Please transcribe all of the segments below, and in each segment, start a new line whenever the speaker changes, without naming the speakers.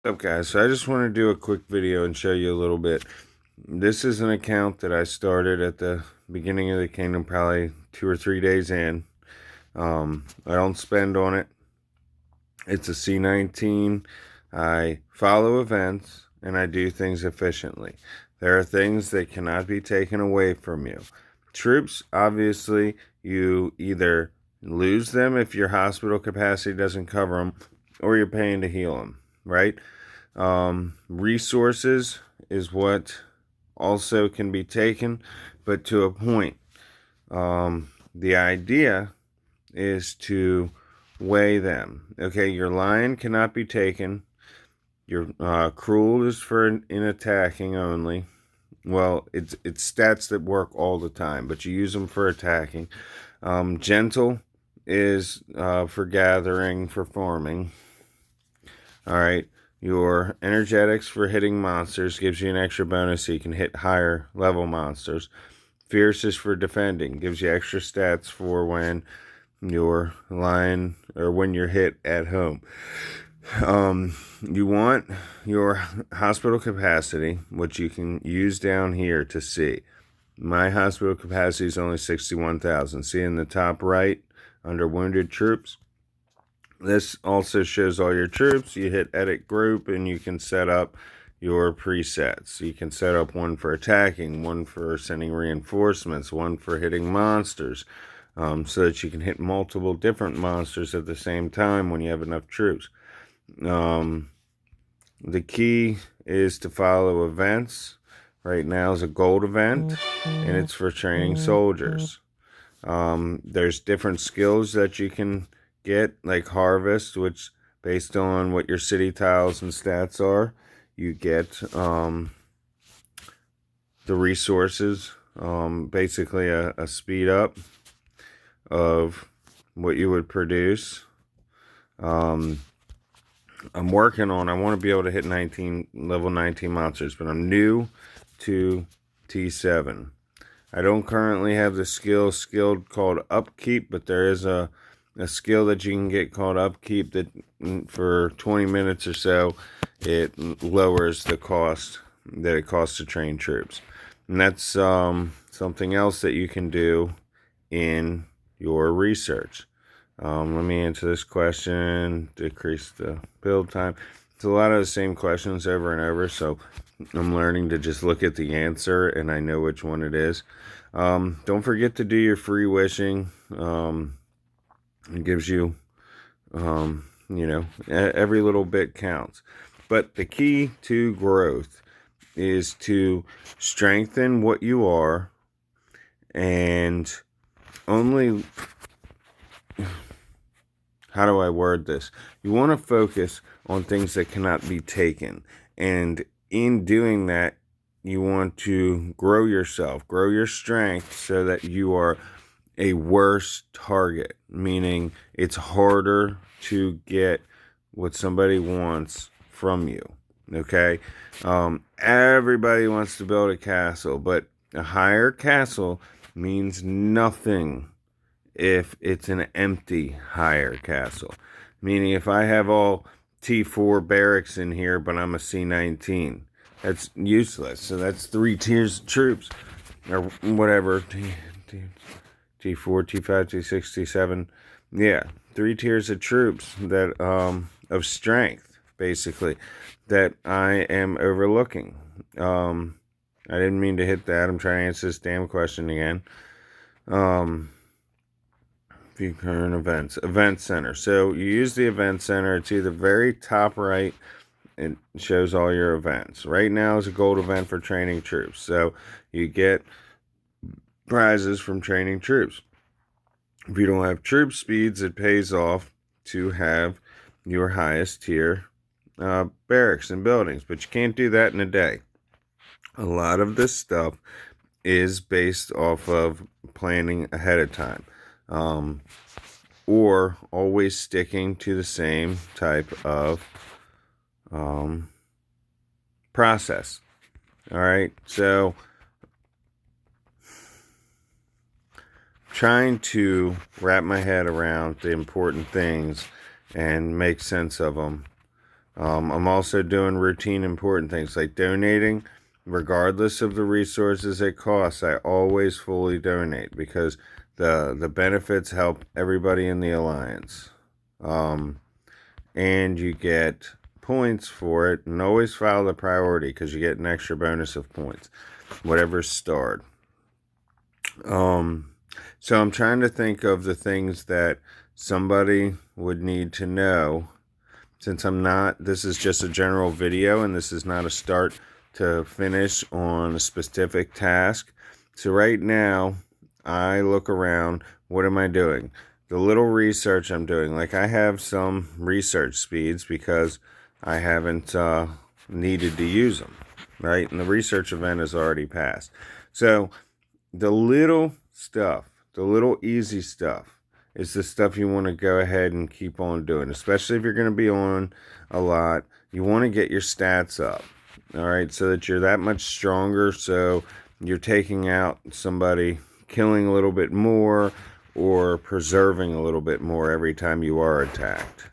What's up, guys? So I just want to do a quick video and show you a little bit. This is an account that I started at the beginning of the kingdom, probably 2 or 3 days in. I don't spend on it. It's a C19. I follow events and I do things efficiently. There are things that cannot be taken away from you. Troops, obviously, you either lose them if your hospital capacity doesn't cover them, or you're paying to heal them, right? Resources is what also can be taken, but to a point. The idea is to weigh them. Okay, your lion cannot be taken. Your cruel is for in attacking only. Well, it's stats that work all the time, but you use them for attacking. Gentle is for gathering, for farming. All right. Your energetics for hitting monsters gives you an extra bonus so you can hit higher level monsters. Fierce is for defending, gives you extra stats for when you're lying or when you're hit at home. You want your hospital capacity, which you can use down here to see. My hospital capacity is only 61,000. See in the top right under wounded troops? This also shows all your troops. You hit edit group and you can set up your presets. You can set up one for attacking, one for sending reinforcements, one for hitting monsters, so that you can hit multiple different monsters at the same time when you have enough troops. The key is to follow events. Right now is a gold event, and it's for training soldiers. There's different skills that you can get, like harvest, which based on what your city tiles and stats are, you get the resources, basically a speed up of what you would produce. I'm working on, I want to be able to hit level 19 monsters, but I'm new to T7. I don't currently have the skill called upkeep, but there is a skill that you can get called upkeep that for 20 minutes or so, it lowers the cost that it costs to train troops. And that's something else that you can do in your research. Let me answer this question. Decrease the build time. It's a lot of the same questions over and over, so I'm learning to just look at the answer and I know which one it is. Don't forget to do your free wishing. It gives you, every little bit counts. But the key to growth is to strengthen what you are and only... How do I word this? You want to focus on things that cannot be taken. And in doing that, you want to grow yourself, grow your strength so that you are a worse target, meaning it's harder to get what somebody wants from you. Okay? Everybody wants to build a castle, but a higher castle means nothing if it's an empty higher castle. Meaning if I have all T4 barracks in here, but I'm a C19, that's useless. So that's 3 tiers of troops, or whatever, T4, T5, T6, T7. Yeah, 3 tiers of troops that, of strength, basically, that I am overlooking. I didn't mean to hit that. I'm trying to answer this damn question again. View current events. Event center. So you use the event center. It's either very top right. It shows all your events. Right now is a gold event for training troops. So you get prizes from training troops. If you don't have troop speeds, it pays off to have your highest tier barracks and buildings. But you can't do that in a day. A lot of this stuff is based off of planning ahead of time. Or always sticking to the same type of process. All right, so trying to wrap my head around the important things and make sense of them I'm also doing routine important things like donating. Regardless of the resources it costs, I always fully donate because the benefits help everybody in the alliance. And you get points for it, and always file the priority because you get an extra bonus of points, whatever's starred. So I'm trying to think of the things that somebody would need to know, since this is just a general video and this is not a start to finish on a specific task. So right now, I look around, what am I doing? The little research I'm doing, like I have some research speeds because I haven't needed to use them, right? And the research event has already passed. So the little stuff, the little easy stuff, is the stuff you want to go ahead and keep on doing, especially if you're going to be on a lot. You want to get your stats up, all right, so that you're that much stronger, so you're taking out somebody, killing a little bit more, or preserving a little bit more every time you are attacked.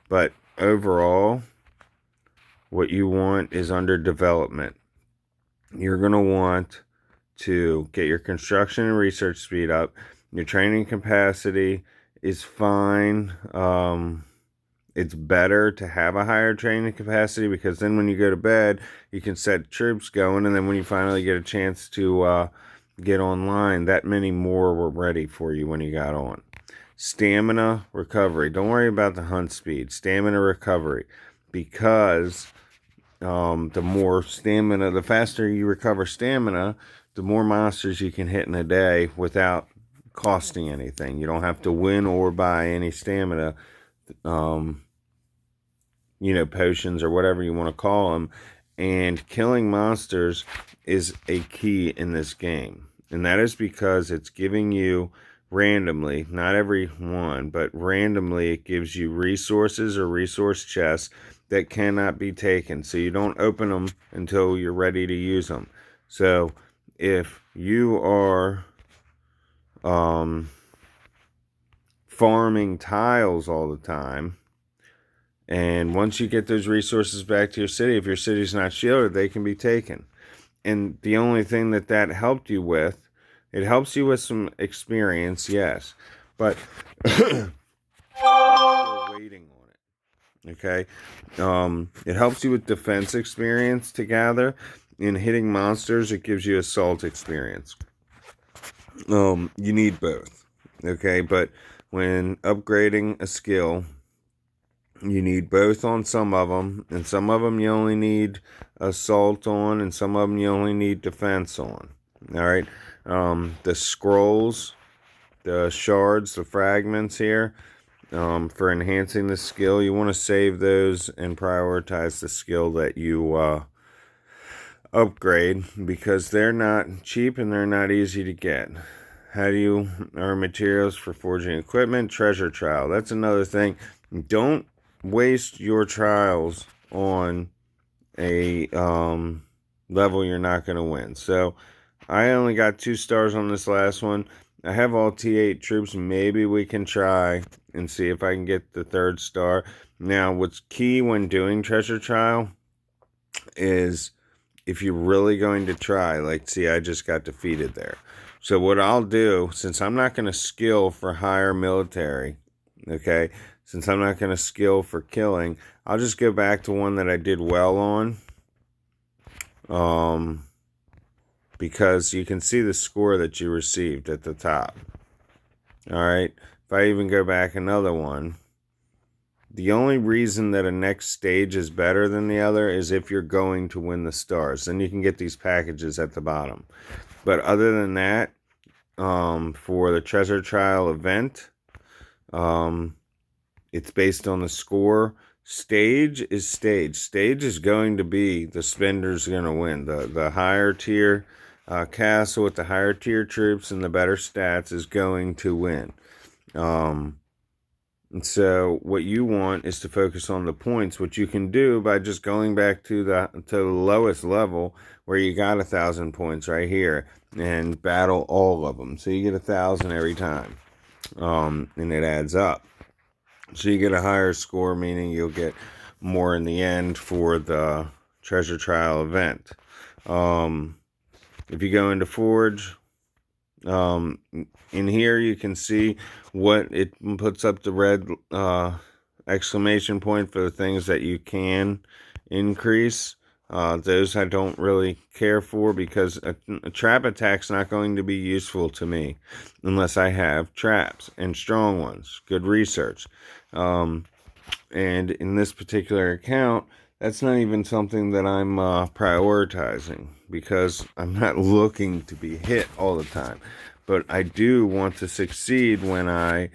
But overall, what you want is under development. You're going to want to get your construction and research speed up. Your training capacity is fine. It's better to have a higher training capacity because then when you go to bed, you can set troops going, and then when you finally get a chance to get online, that many more were ready for you when you got on. Stamina recovery. Don't worry about the hunt speed. Stamina recovery, because the more stamina, the faster you recover stamina, the more monsters you can hit in a day without costing anything. You don't have to win or buy any stamina, potions or whatever you want to call them. And killing monsters is a key in this game. And that is because it's giving you randomly, not every one, but randomly, it gives you resources or resource chests that cannot be taken. So you don't open them until you're ready to use them. So if you are farming tiles all the time, and once you get those resources back to your city, if your city's not shielded, they can be taken. And the only thing that helped you with, it helps you with some experience, yes, but you're waiting on it. Okay, it helps you with defense experience to gather. In hitting monsters, it gives you assault experience. You need both. Okay, but when upgrading a skill, you need both on some of them, and some of them you only need assault on, and some of them you only need defense on. All right, the scrolls, the shards, the fragments here, for enhancing the skill, you want to save those and prioritize the skill that you upgrade, because they're not cheap and they're not easy to get. How do you earn materials for forging equipment? Treasure trial. That's another thing. Don't waste your trials on a level you're not going to win. So I only got 2 stars on this last one. I have all T8 troops. Maybe we can try and see if I can get the 3rd star. Now, what's key when doing treasure trial is, if you're really going to try, like, see, I just got defeated there. So what I'll do, since I'm not going to skill for higher military, okay, since I'm not going to skill for killing, I'll just go back to one that I did well on. Because you can see the score that you received at the top. All right, if I even go back another one, the only reason that a next stage is better than the other is if you're going to win the stars. Then you can get these packages at the bottom. But other than that, for the treasure trial event, it's based on the score. Stage is stage. Stage is going to be the spender's going to win. The higher tier castle with the higher tier troops and the better stats is going to win. And so what you want is to focus on the points, which you can do by just going back to the lowest level where you got 1,000 points right here and battle all of them. So you get 1,000 every time, and it adds up. So you get a higher score, meaning you'll get more in the end for the treasure trial event. If you go into Forge, in here you can see what it puts up the red exclamation point for the things that you can increase. Those I don't really care for because a trap attack's not going to be useful to me unless I have traps and strong ones. Good research. And in this particular account, that's not even something that I'm prioritizing because I'm not looking to be hit all the time. But I do want to succeed when I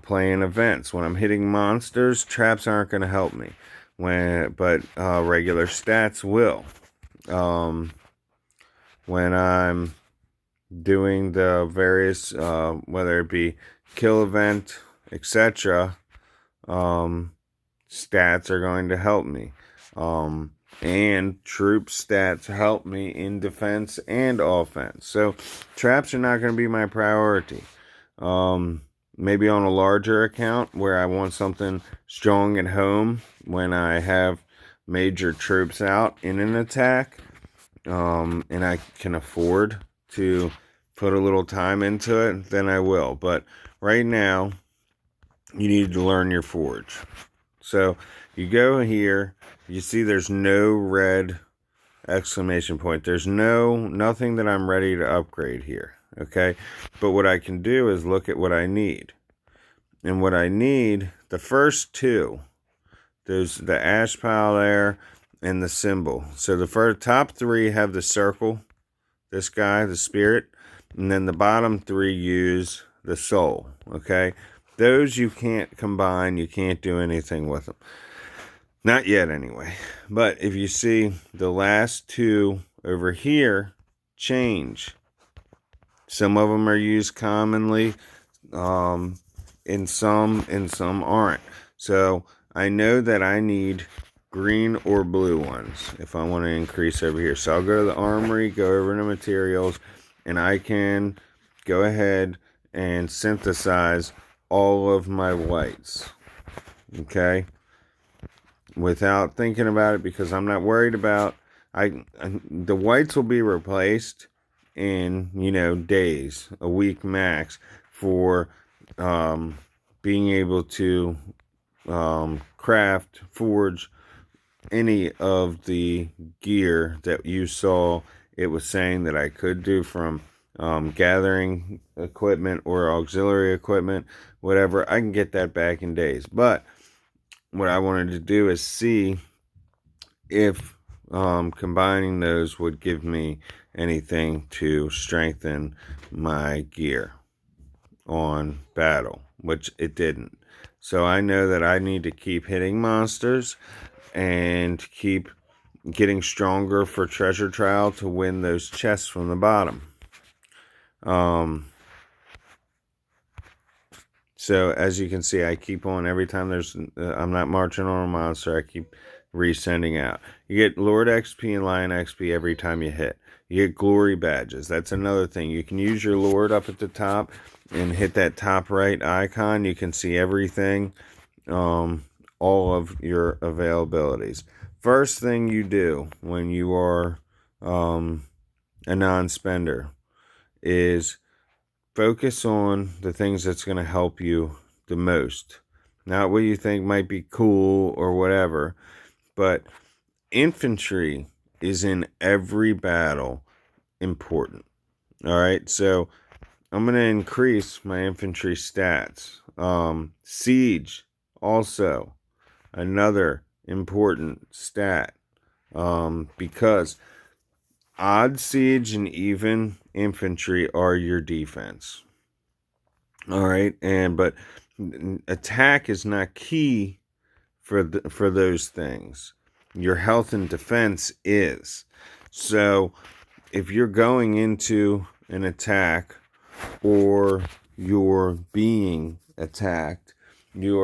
play in events. When I'm hitting monsters, traps aren't going to help me. But regular stats will. When I'm doing the various, whether it be kill event, etc., stats are going to help me. And troop stats help me in defense and offense. So traps are not going to be my priority. Maybe on a larger account where I want something strong at home when I have major troops out in an attack, and I can afford to put a little time into it, then I will. But right now, you need to learn your Forge. So you go here, you see there's no red exclamation point. There's nothing that I'm ready to upgrade here, okay? But what I can do is look at what I need. And what I need, the first two, there's the ash pile there and the symbol. So the first top three have the circle, this guy, the spirit, and then the bottom three use the soul, okay? Those you can't combine, you can't do anything with them. Not yet, anyway. But if you see the last two over here change. Some of them are used commonly, and some aren't. So I know that I need green or blue ones if I want to increase over here. So I'll go to the armory, go over to materials, and I can go ahead and synthesize all of my whites. Okay? Without thinking about it, because I'm not worried about the whites will be replaced in days, a week max, for being able to craft, forge any of the gear that you saw it was saying that I could do from gathering equipment or auxiliary equipment, whatever. I can get that back in days. But what I wanted to do is see if combining those would give me anything to strengthen my gear on battle, which it didn't. So I know that I need to keep hitting monsters and keep getting stronger for treasure trial to win those chests from the bottom. So as you can see, I keep on every time I'm not marching on a monster, I keep resending out. You get Lord XP and Lion XP every time you hit. You get glory badges. That's another thing. You can use your Lord up at the top and hit that top right icon. You can see everything, all of your availabilities. First thing you do when you are a non-spender is focus on the things that's going to help you the most. Not what you think might be cool or whatever, but infantry is in every battle important. All right, so I'm going to increase my infantry stats. Siege, also another important stat, because odd siege and even infantry are your defense. All right, but attack is not key for those things. Your health and defense is. So if you're going into an attack or you're being attacked,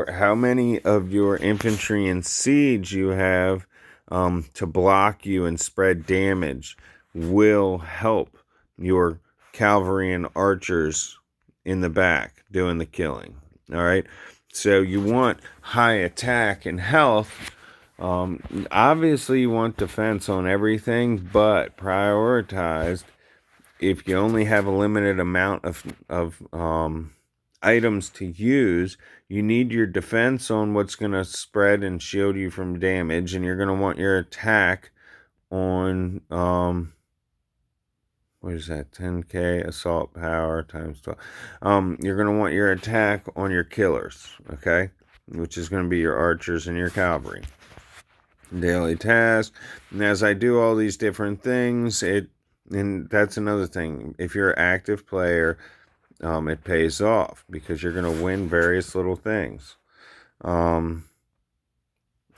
how many of your infantry and siege you have to block you and spread damage will help your cavalry and archers in the back doing the killing. All right, So you want high attack and health. Obviously, you want defense on everything, but prioritized. If you only have a limited amount of items to use, you need your defense on what's going to spread and shield you from damage, and you're going to want your attack on what is that, 10k assault power times 12. You're going to want your attack on your killers, okay, which is going to be your archers and your cavalry. Daily task. And as I do all these different things, and that's another thing, if you're an active player, it pays off because you're going to win various little things. Now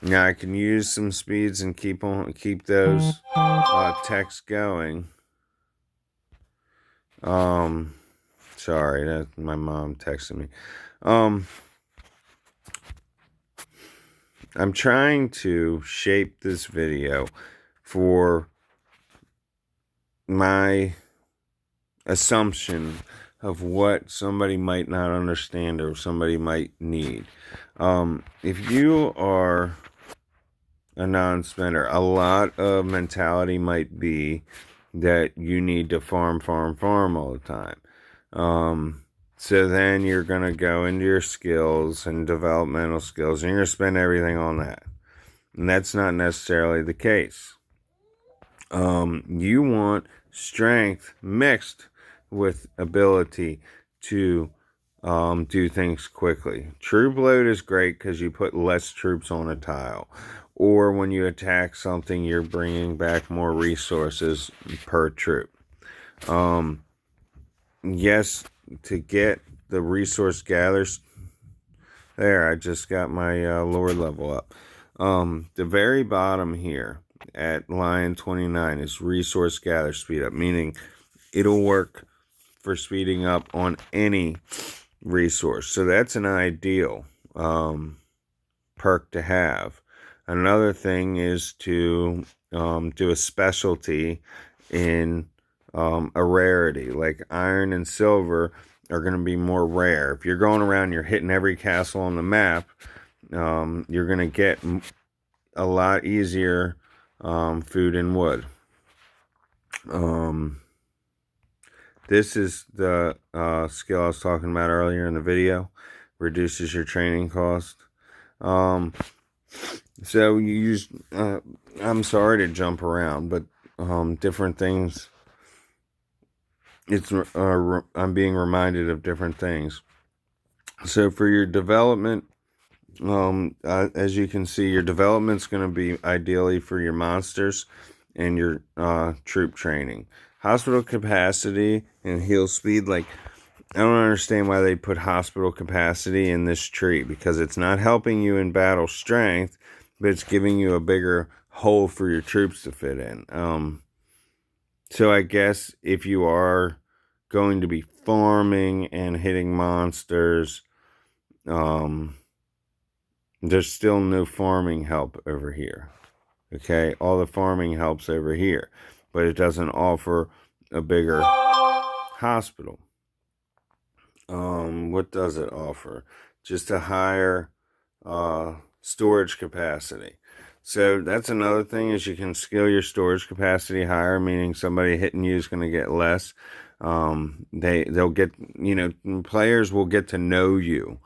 I can use some speeds and keep those texts going. Sorry, that's my mom texting me. I'm trying to shape this video for my assumption of what somebody might not understand or somebody might need. If you are a non-spender, a lot of mentality might be that you need to farm all the time. So then you're going to go into your skills and developmental skills, and you're going to spend everything on that. And that's not necessarily the case. You want strength mixed with ability to do things quickly. Troop load is great because you put less troops on a tile. Or when you attack something, you're bringing back more resources per troop. Yes, to get the resource gathers. There, I just got my Lord level up. The very bottom here at line 29 is resource gather speed up, meaning it'll work for speeding up on any resource. So that's an ideal perk to have. Another thing is to do a specialty in a rarity, like iron and silver are going to be more rare. If you're going around, you're hitting every castle on the map, you're going to get a lot easier food and wood. This is the skill I was talking about earlier in the video. Reduces your training cost. So you use, I'm sorry to jump around, but different things. I'm being reminded of different things. So for your development, as you can see, your development's going to be ideally for your monsters and your troop training. Hospital capacity and heal speed, like, I don't understand why they put hospital capacity in this tree, because it's not helping you in battle strength, but it's giving you a bigger hole for your troops to fit in. So I guess if you are going to be farming and hitting monsters, there's still no farming help over here. Okay, all the farming helps over here, but it doesn't offer a bigger hospital. What does it offer? Just a higher storage capacity. So that's another thing, is you can scale your storage capacity higher, meaning somebody hitting you is going to get less. They'll get, players will get to know you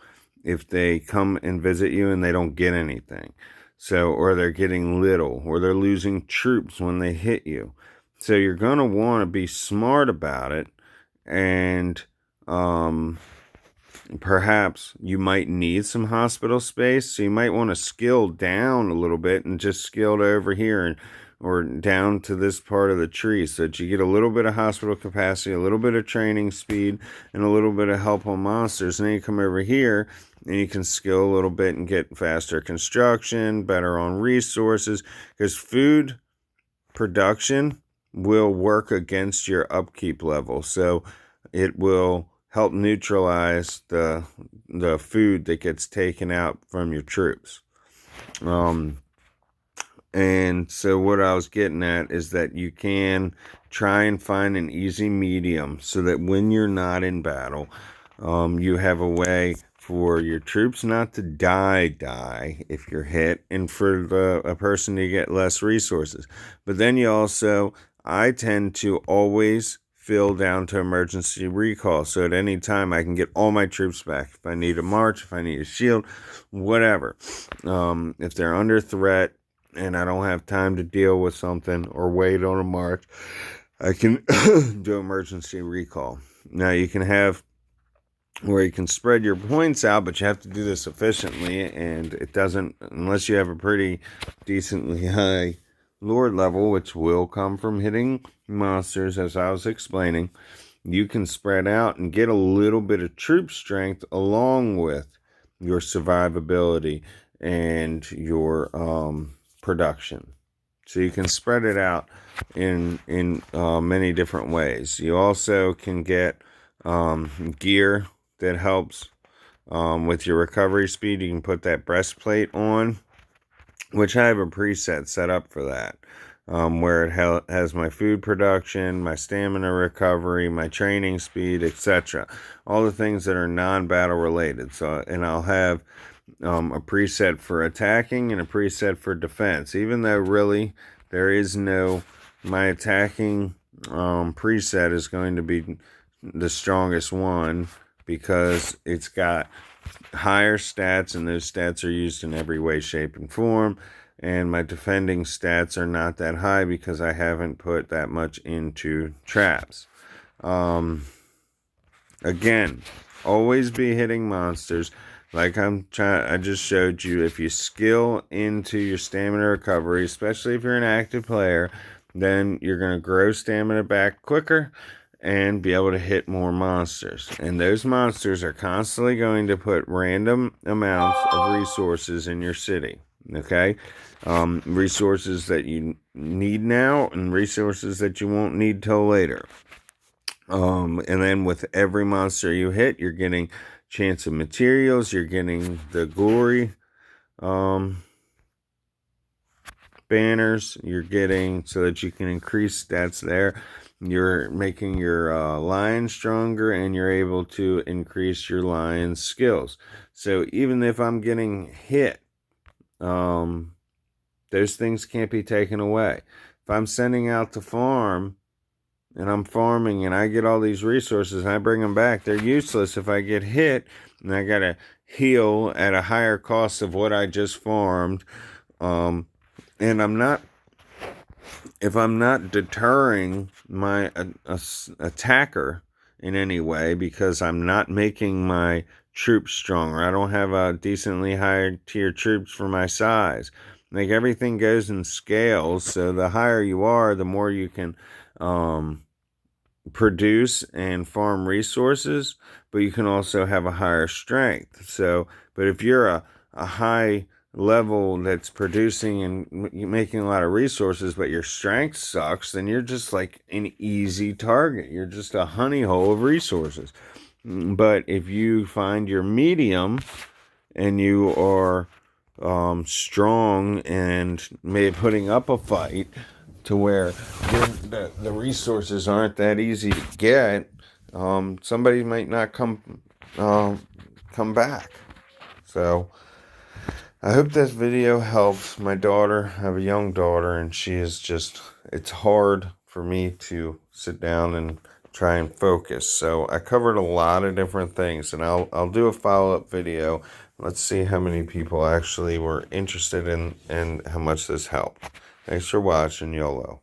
if they come and visit you and they don't get anything. So, or they're getting little, or they're losing troops when they hit you. So you're going to want to be smart about it, and perhaps you might need some hospital space, so you might want to skill down a little bit and just skill over here or down to this part of the tree, so that you get a little bit of hospital capacity, a little bit of training speed, and a little bit of help on monsters. And then you come over here and you can skill a little bit and get faster construction, better on resources, because food production will work against your upkeep level. So it will help neutralize the food that gets taken out from your troops. And so what I was getting at is that you can try and find an easy medium, so that when you're not in battle, you have a way for your troops not to die if you're hit, and for a person to get less resources. But then I tend to always fill down to emergency recall, so at any time I can get all my troops back. If I need a march, if I need a shield, whatever. If they're under threat and I don't have time to deal with something or wait on a march, I can do emergency recall. Now you can have where you can spread your points out, but you have to do this efficiently, and it doesn't, unless you have a pretty decently high Lord level, which will come from hitting monsters, as I was explaining. You can spread out and get a little bit of troop strength along with your survivability and your production. So you can spread it out in many different ways. You also can get gear that helps with your recovery speed. You can put that breastplate on, which I have a preset set up for that, where it has my food production, my stamina recovery, my training speed, etc. All the things that are non-battle related. So, and I'll have a preset for attacking and a preset for defense, even though really there is no, my attacking preset is going to be the strongest one because it's got higher stats, and those stats are used in every way, shape, and form. And my defending stats are not that high because I haven't put that much into traps. Again, always be hitting monsters. Like I just showed you, if you skill into your stamina recovery, especially if you're an active player, then you're going to grow stamina back quicker and be able to hit more monsters. And those monsters are constantly going to put random amounts of resources in your city. Okay? Resources that you need now and resources that you won't need till later. And then with every monster you hit, you're getting chance of materials, you're getting the glory banners, you're getting so that you can increase stats there. You're making your lion stronger, and you're able to increase your lion's skills. So even if I'm getting hit, those things can't be taken away. If I'm sending out to farm and I'm farming and I get all these resources and I bring them back, they're useless if I get hit and I gotta heal at a higher cost of what I just farmed. And if I'm not deterring my attacker in any way because I'm not making my troops stronger, I don't have a decently higher tier troops for my size. Like, everything goes in scales, so the higher you are, the more you can produce and farm resources, but you can also have a higher strength. So, but if you're a high level that's producing and making a lot of resources, but your strength sucks, then you're just like an easy target. You're just a honey hole of resources. But if you find your medium and you are strong and maybe putting up a fight to where the resources aren't that easy to get, somebody might not come back. So I hope this video helps. My daughter, I have a young daughter, and she is just, it's hard for me to sit down and try and focus. So I covered a lot of different things, and I'll do a follow-up video. Let's see how many people actually were interested in and how much this helped. Thanks for watching. YOLO.